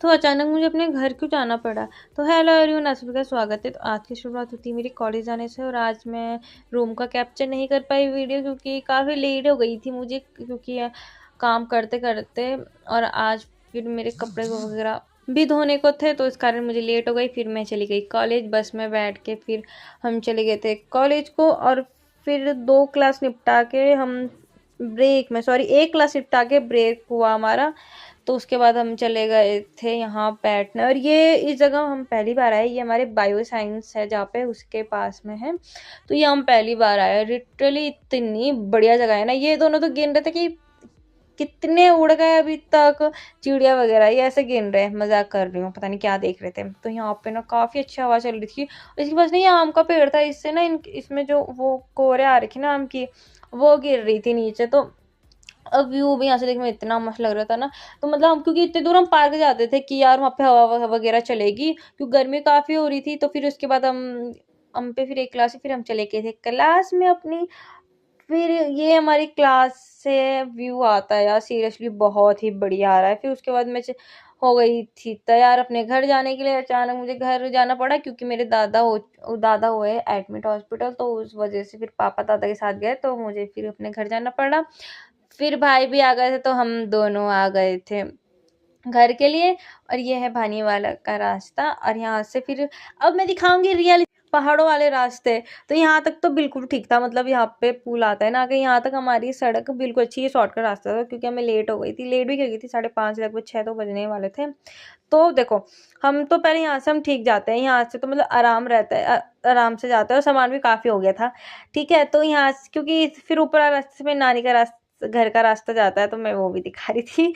तो अचानक मुझे अपने घर क्यों जाना पड़ा। तो हेलो एवरीवन, आप सभी का स्वागत है। तो आज की शुरुआत होती है मेरी कॉलेज जाने से, और आज मैं रूम का कैप्चर नहीं कर पाई वीडियो, क्योंकि काफ़ी लेट हो गई थी मुझे, क्योंकि काम करते करते। और आज फिर मेरे कपड़े वगैरह भी धोने को थे, तो इस कारण मुझे लेट हो गई। फिर मैं चली गई कॉलेज, बस में बैठ के फिर हम चले गए थे कॉलेज को। और फिर 2 क्लास निपटा के हम ब्रेक में, सॉरी, 1 क्लास निपटा के ब्रेक हुआ हमारा। तो उसके बाद हम चले गए थे यहाँ बैठने, और ये इस जगह हम पहली बार आए। ये हमारे बायो साइंस है जहाँ पे, उसके पास में है। तो ये हम पहली बार आए। लिटरली इतनी बढ़िया जगह है ना। ये दोनों तो गिन रहे थे कि कितने उड़ गए अभी तक, चिड़िया वगैरह। ये ऐसे गिन रहे हैं, मजाक कर रही हूँ, पता नहीं क्या देख रहे थे। तो यहाँ पे ना काफी अच्छी हवा चल रही थी। इसके पास ना ये आम का पेड़ था, इससे ना इसमें जो वो कोरे आ रखी ना आम की, वो गिर रही थी नीचे। तो अब व्यू भी यहाँ से देखने में इतना मस्त लग रहा था ना। तो मतलब हम, क्योंकि इतने दूर हम पार्क जाते थे कि यार वहाँ पे हवा वगैरह चलेगी, क्योंकि गर्मी काफ़ी हो रही थी। तो फिर उसके बाद हम पे फिर एक क्लास, फिर हम चले गए थे क्लास में अपनी। फिर ये हमारी क्लास से व्यू आता है यार, सीरियसली बहुत ही बढ़िया आ रहा है। फिर उसके बाद मैं हो गई थी तैयार अपने घर जाने के लिए। अचानक मुझे घर जाना पड़ा, क्योंकि मेरे दादा हुए एडमिट हॉस्पिटल। तो उस वजह से फिर पापा दादा के साथ गए, तो मुझे फिर अपने घर जाना पड़ा। फिर भाई भी आ गए थे, तो हम दोनों आ गए थे घर के लिए। और ये है भानीवाला का रास्ता। और यहाँ से फिर अब मैं दिखाऊंगी रियल पहाड़ों वाले रास्ते। तो यहाँ तक तो बिल्कुल ठीक था, मतलब यहाँ पे पुल आता है ना, कि यहाँ तक हमारी सड़क बिल्कुल अच्छी, शॉर्टकट रास्ता था। क्योंकि हमें लेट हो गई थी, लेट भी कर गई थी, 5:30, लगभग 6 तो बजने वाले थे। तो देखो, हम तो पहले यहाँ से हम ठीक जाते हैं। यहाँ से तो मतलब आराम रहता है, आराम से जाते हैं। और सामान भी काफ़ी हो गया था, ठीक है। तो यहाँ से, क्योंकि फिर ऊपर रास्ते में नानी का रास्ता, घर का रास्ता जाता है, तो मैं वो भी दिखा रही थी।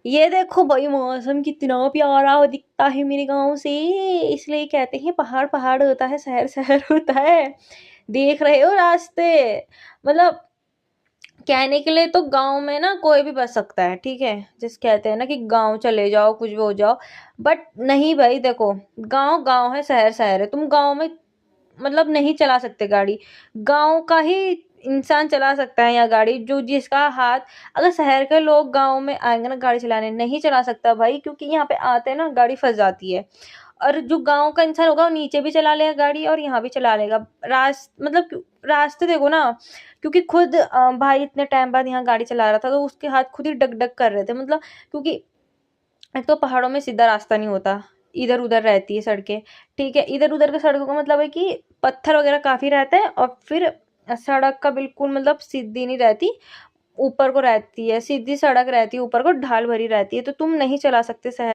ये देखो भाई, मौसम कितना प्यारा दिखता है मेरे गांव से। इसलिए कहते हैं पहाड़ पहाड़ होता है, शहर शहर होता है। देख रहे हो रास्ते, मतलब कहने के लिए तो गांव में ना कोई भी बस सकता है, ठीक है। जिस कहते हैं ना कि गांव चले जाओ, कुछ भी हो जाओ, बट नहीं भाई, देखो, गांव गांव है, शहर शहर है। तुम गांव में मतलब नहीं चला सकते गाड़ी, गांव का ही इंसान चला सकता है यहाँ गाड़ी, जो जिसका हाथ। अगर शहर के लोग गांव में आएंगे ना गाड़ी चलाने, नहीं चला सकता भाई, क्योंकि यहाँ पे आते हैं ना गाड़ी फंस जाती है। और जो गांव का इंसान होगा वो नीचे भी चला लेगा गाड़ी, और यहाँ भी चला लेगा। मतलब रास्ते देखो ना, क्योंकि खुद भाई इतने टाइम बाद यहाँ गाड़ी चला रहा था, तो उसके हाथ खुद ही डग डग कर रहे थे। मतलब क्योंकि एक तो पहाड़ों में सीधा रास्ता नहीं होता, इधर उधर रहती है सड़कें, ठीक है। इधर उधर के सड़कों का मतलब है कि पत्थर वगैरह काफी रहता है, और फिर सड़क का बिल्कुल मतलब सीधी नहीं रहती, ऊपर को रहती है, सीधी सड़क रहती है, ऊपर को ढाल भरी रहती है। तो तुम नहीं चला सकते शहर